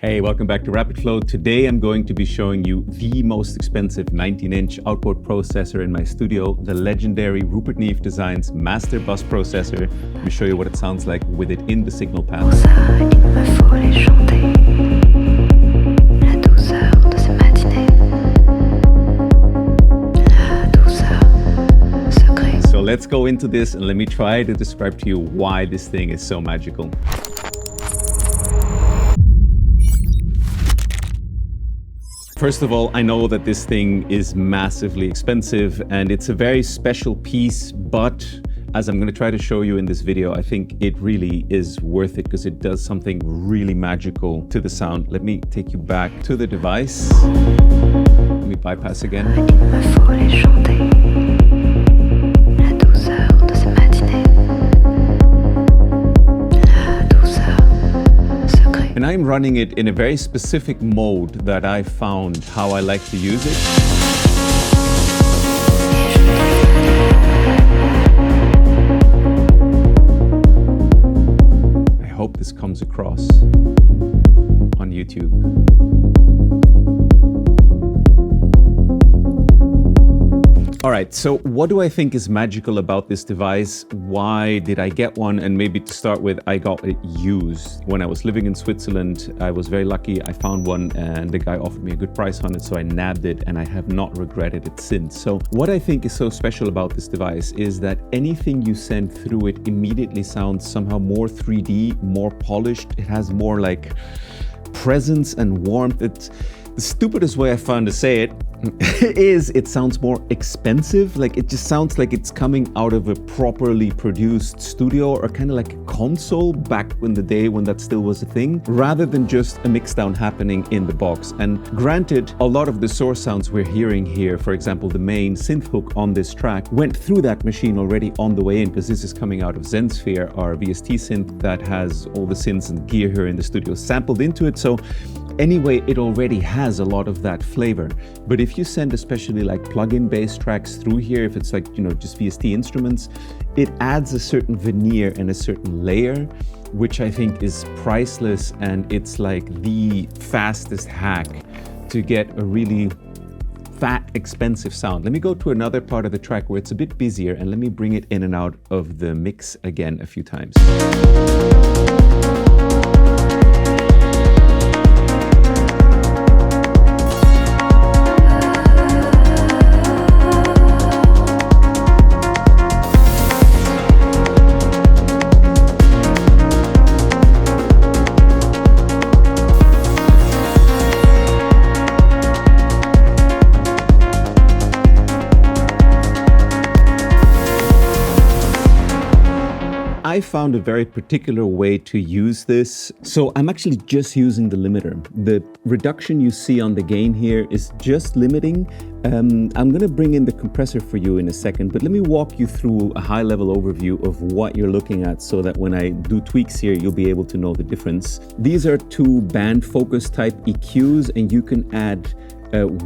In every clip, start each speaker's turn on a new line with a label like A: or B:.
A: Hey, welcome back to Rapid Flow. Today I'm going to be showing you the most expensive 19-inch outboard processor in my studio, the legendary Rupert Neve Designs Masterbuss processor. Let me show you what it sounds like with it in the signal panel. So let's go into this and let me try to describe to you why this thing is so magical. First of all, I know that this thing is massively expensive and it's a very special piece, but as I'm going to try to show you in this video, I think it really is worth it because it does something really magical to the sound. Let me take you back to the device. Let me bypass again. And I'm running it in a very specific mode that I found how I like to use it. I hope this comes across on YouTube. All right, so what do I think is magical about this device? Why did I get one? And maybe to start with, I got it used. When I was living in Switzerland, I was very lucky. I found one and the guy offered me a good price on it, so I nabbed it and I have not regretted it since. So what I think is so special about this device is that anything you send through it immediately sounds somehow more 3D, more polished. It has more like presence and warmth. It's the stupidest way I found to say it is it sounds more expensive. Like it just sounds like it's coming out of a properly produced studio or kind of like a console back in the day when that still was a thing, rather than just a mixdown happening in the box. And granted, a lot of the source sounds we're hearing here, for example, the main synth hook on this track, went through that machine already on the way in, because this is coming out of Zensphere, our VST synth that has all the synths and gear here in the studio sampled into it. So anyway, it already has a lot of that flavor. But if you send especially like plug-in bass tracks through here, if it's like, just VST instruments, it adds a certain veneer and a certain layer, which I think is priceless. And it's like the fastest hack to get a really fat, expensive sound. Let me go to another part of the track where it's a bit busier and let me bring it in and out of the mix again a few times. I found a very particular way to use this. So I'm actually just using the limiter. The reduction you see on the gain here is just limiting. I'm going to bring in the compressor for you in a second, but let me walk you through a high-level overview of what you're looking at so that when I do tweaks here, you'll be able to know the difference. These are two band focus type EQs, and you can add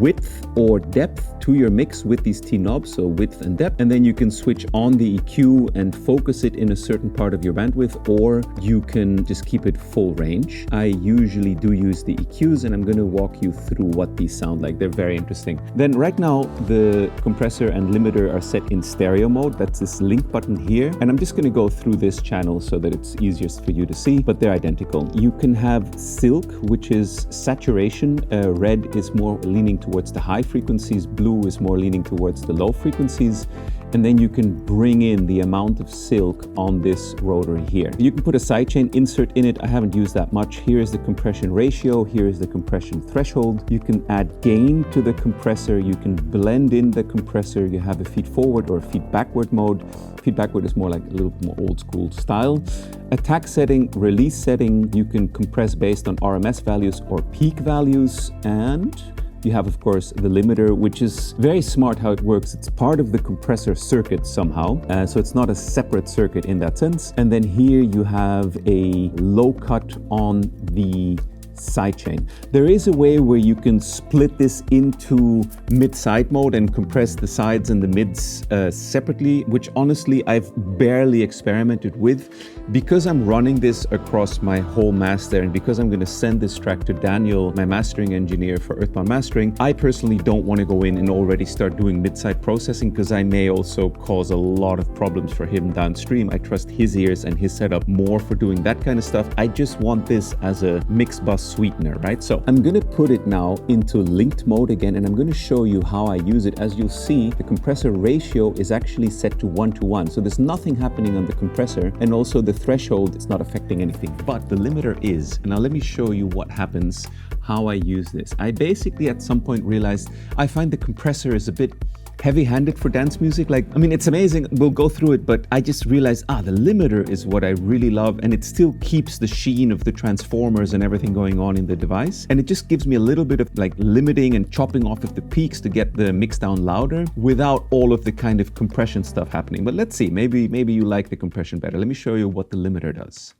A: width or depth to your mix with these T knobs, so width and depth, and then you can switch on the EQ and focus it in a certain part of your bandwidth, or you can just keep it full range. I usually do use the EQs, and I'm going to walk you through what these sound like. They're very interesting. Then right now the compressor and limiter are set in stereo mode. That's this link button here, and I'm just going to go through this channel so that it's easiest for you to see, but they're identical. You can have silk, which is saturation. Red is more leaning towards the high frequencies, blue is more leaning towards the low frequencies, and then you can bring in the amount of silk on this rotary here. You can put a sidechain insert in it. I haven't used that much. Here is the compression ratio, here is the compression threshold. You can add gain to the compressor, you can blend in the compressor, you have a feed forward or a feed backward mode. Feed backward is more like a little more old school style. Attack setting, release setting, you can compress based on RMS values or peak values, and you have, of course, the limiter, which is very smart how it works. It's part of the compressor circuit somehow, so it's not a separate circuit in that sense. And then here you have a low cut on the sidechain. There is a way where you can split this into mid-side mode and compress the sides and the mids separately, which honestly I've barely experimented with. because I'm running this across my whole master, and because I'm going to send this track to Daniel, my mastering engineer for Earthbound Mastering, I personally don't want to go in and already start doing mid-side processing, because I may also cause a lot of problems for him downstream. I trust his ears and his setup more for doing that kind of stuff. I just want this as a mixed bus sweetener, right? So I'm going to put it now into linked mode again, and I'm going to show you how I use it. As you'll see, the compressor ratio is actually set to 1:1. So there's nothing happening on the compressor, and also the threshold is not affecting anything, but the limiter is. And now let me show you what happens, how I use this. I basically at some point realized I find the compressor is a bit heavy-handed for dance music. Like, I mean, it's amazing, we'll go through it, but I just realized, the limiter is what I really love, and it still keeps the sheen of the transformers and everything going on in the device. And it just gives me a little bit of like limiting and chopping off of the peaks to get the mix down louder without all of the kind of compression stuff happening. But let's see, maybe you like the compression better. Let me show you what the limiter does.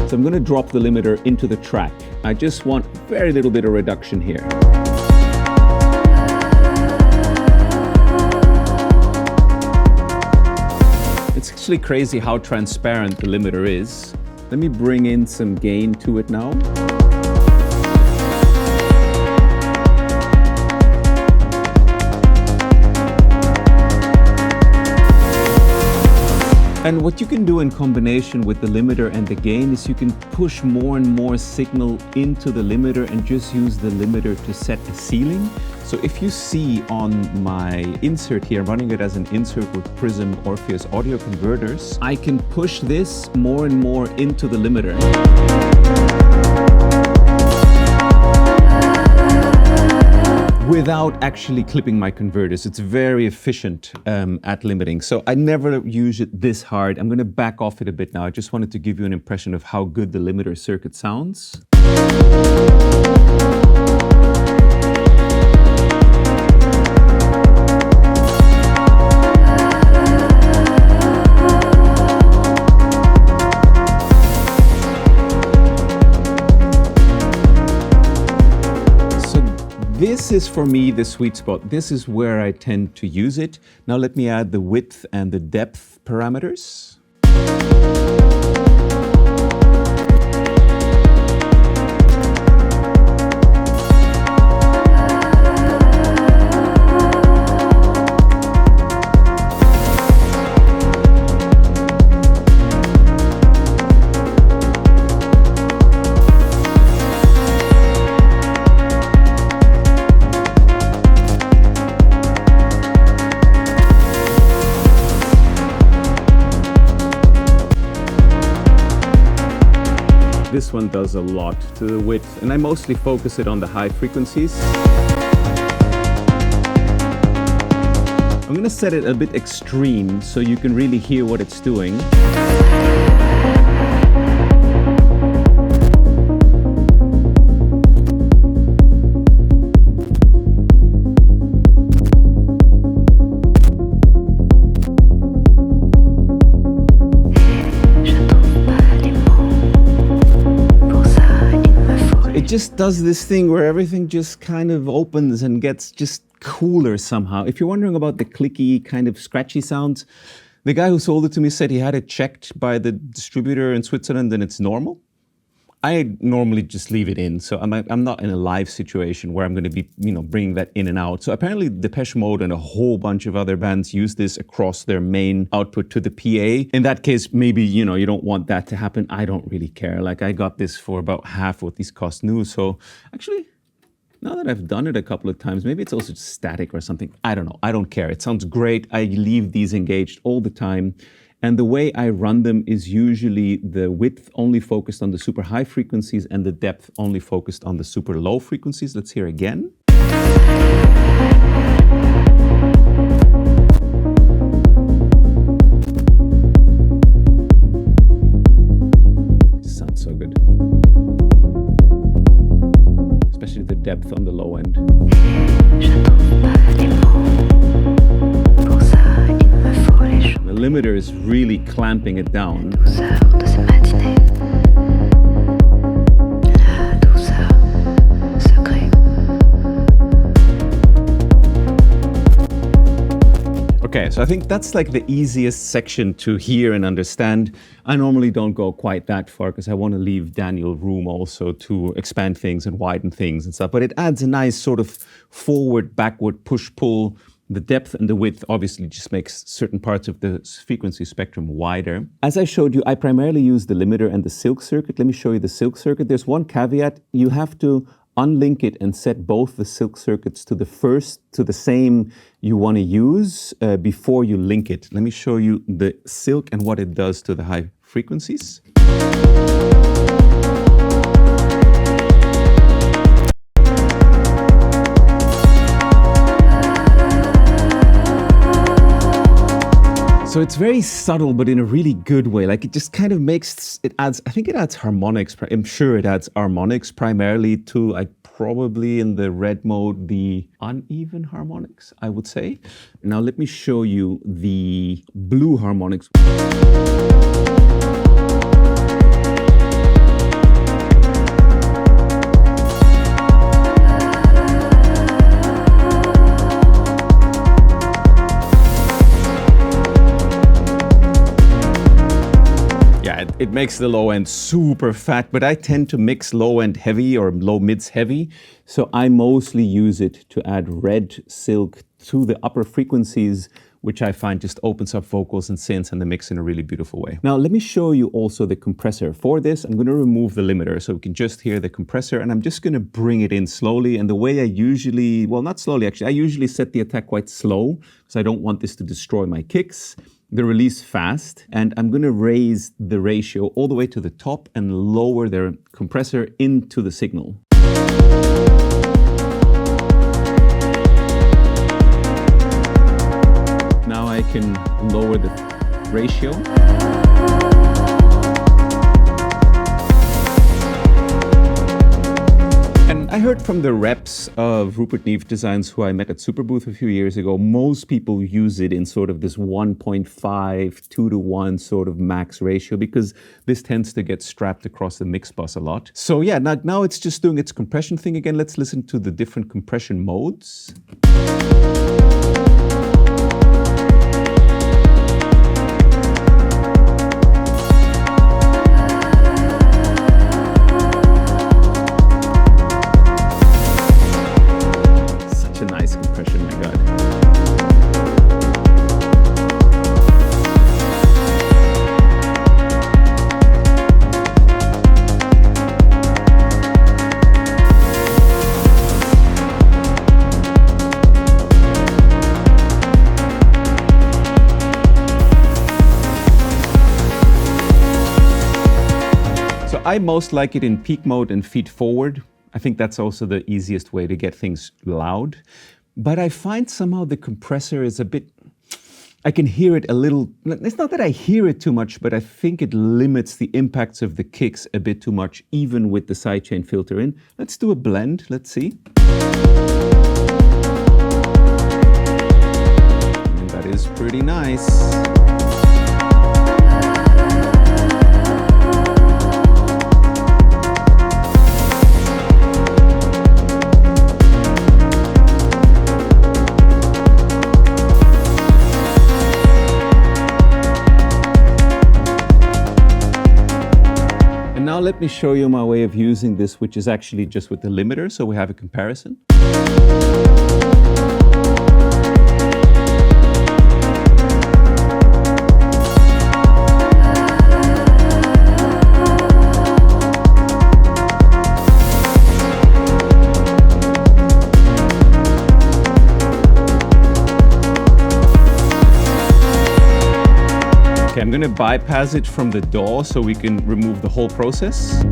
A: So I'm gonna drop the limiter into the track. I just want very little bit of reduction here. It's actually crazy how transparent the limiter is. Let me bring in some gain to it now. And what you can do in combination with the limiter and the gain is you can push more and more signal into the limiter and just use the limiter to set a ceiling. So if you see on my insert here, I'm running it as an insert with Prism Orpheus audio converters, I can push this more and more into the limiter. Without actually clipping my converters. It's very efficient at limiting. So I never use it this hard. I'm gonna back off it a bit now. I just wanted to give you an impression of how good the limiter circuit sounds. This is for me the sweet spot. This is where I tend to use it. Now let me add the width and the depth parameters. This one does a lot to the width, and I mostly focus it on the high frequencies. I'm gonna set it a bit extreme so you can really hear what it's doing. It just does this thing where everything just kind of opens and gets just cooler somehow. If you're wondering about the clicky, kind of scratchy sounds, the guy who sold it to me said he had it checked by the distributor in Switzerland and it's normal. I normally just leave it in, so I'm not in a live situation where I'm going to be, bringing that in and out. So apparently Depeche Mode and a whole bunch of other bands use this across their main output to the PA. In that case, maybe, you don't want that to happen. I don't really care. Like, I got this for about half what these cost new. So actually, now that I've done it a couple of times, maybe it's also just static or something. I don't know. I don't care. It sounds great. I leave these engaged all the time. And the way I run them is usually the width only focused on the super high frequencies and the depth only focused on the super low frequencies. Let's hear again. Sounds so good. Especially the depth on the low end. The limiter is really clamping it down. Okay, So I think that's like the easiest section to hear and understand. I normally don't go quite that far because I want to leave Daniel room also to expand things and widen things and stuff. But it adds a nice sort of forward, backward, push-pull. The depth and the width obviously just makes certain parts of the frequency spectrum wider. As I showed you, I primarily use the limiter and the silk circuit. Let me show you the silk circuit. There's one caveat. You have to unlink it and set both the silk circuits to the same you want to use before you link it. Let me show you the silk and what it does to the high frequencies. So it's very subtle, but in a really good way. Like it just kind of makes, I think it adds harmonics. I'm sure it adds harmonics primarily to, like, probably in the red mode, the uneven harmonics, I would say. Now let me show you the blue harmonics. It makes the low end super fat, but I tend to mix low end heavy or low mids heavy. So I mostly use it to add red silk to the upper frequencies, which I find just opens up vocals and synths and the mix in a really beautiful way. Now, let me show you also the compressor. For this, I'm going to remove the limiter so we can just hear the compressor, and I'm just going to bring it in slowly. And the way I usually, well, not slowly actually, I usually set the attack quite slow because I don't want this to destroy my kicks. The release fast, and I'm going to raise the ratio all the way to the top and lower the compressor into the signal. Now I can lower the ratio. I heard from the reps of Rupert Neve Designs, who I met at Superbooth a few years ago, most people use it in sort of this 1.5, 2 to 1 sort of max ratio because this tends to get strapped across the mix bus a lot. So yeah, now it's just doing its compression thing again. Let's listen to the different compression modes. I most like it in peak mode and feed forward. I think that's also the easiest way to get things loud. But I find somehow the compressor is a bit, I can hear it a little, it's not that I hear it too much, but I think it limits the impacts of the kicks a bit too much, even with the sidechain filter in. Let's do a blend, let's see. And that is pretty nice. Now let me show you my way of using this, which is actually just with the limiter, so we have a comparison. I'm going to bypass it from the DAW so we can remove the whole process.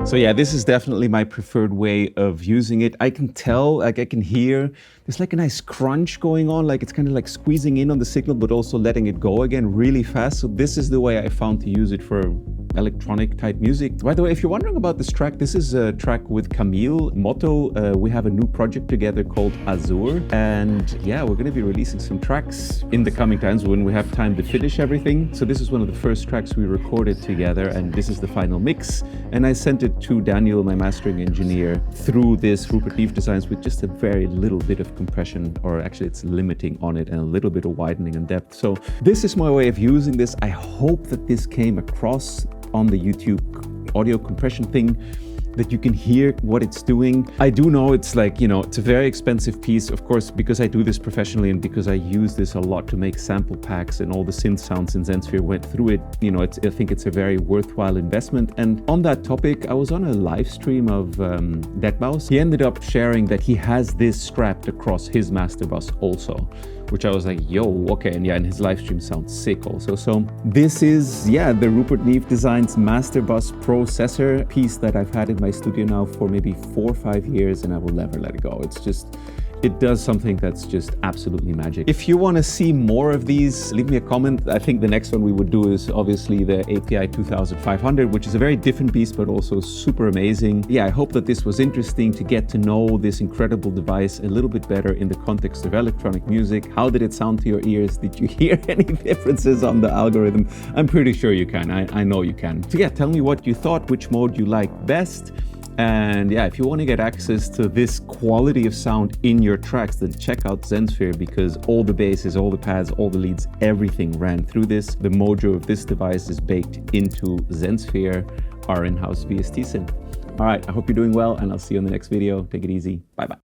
A: So yeah, this is definitely my preferred way of using it. I can tell, like I can hear, there's like a nice crunch going on, like it's kind of like squeezing in on the signal, but also letting it go again really fast. So this is the way I found to use it for electronic type music. By the way, if you're wondering about this track, this is a track with Camille Motto. We have a new project together called Azure. And yeah, we're gonna be releasing some tracks in the coming times when we have time to finish everything. So this is one of the first tracks we recorded together, and this is the final mix. And I sent it to Daniel, my mastering engineer, through this Rupert Neve Designs with just a very little bit of compression, or actually it's limiting on it, and a little bit of widening and depth. So this is my way of using this. I hope that this came across on the YouTube audio compression thing, that you can hear what it's doing. I do know it's like, you know, it's a very expensive piece, of course, because I do this professionally and because I use this a lot to make sample packs, and all the synth sounds in Zensphere went through it. You know, I think it's a very worthwhile investment. And on that topic, I was on a live stream of Deadmau5’s. He ended up sharing that he has this strapped across his Masterbuss also, which I was like, yo, okay. And yeah, and his live stream sounds sick also. So this is, yeah, the Rupert Neve Designs Masterbuss processor piece that I've had in my studio now for maybe 4 or 5 years, and I will never let it go. It's just, it does something that's just absolutely magic. If you want to see more of these, leave me a comment. I think the next one we would do is obviously the API 2500, which is a very different beast, but also super amazing. Yeah, I hope that this was interesting to get to know this incredible device a little bit better in the context of electronic music. How did it sound to your ears? Did you hear any differences on the algorithm? I'm pretty sure you can. I know you can. So yeah, tell me what you thought, which mode you liked best. And yeah, if you want to get access to this quality of sound in your tracks, then check out Zensphere, because all the basses, all the pads, all the leads, everything ran through this. The mojo of this device is baked into Zensphere, our in-house VST synth. All right, I hope you're doing well, and I'll see you in the next video. Take it easy. Bye-bye.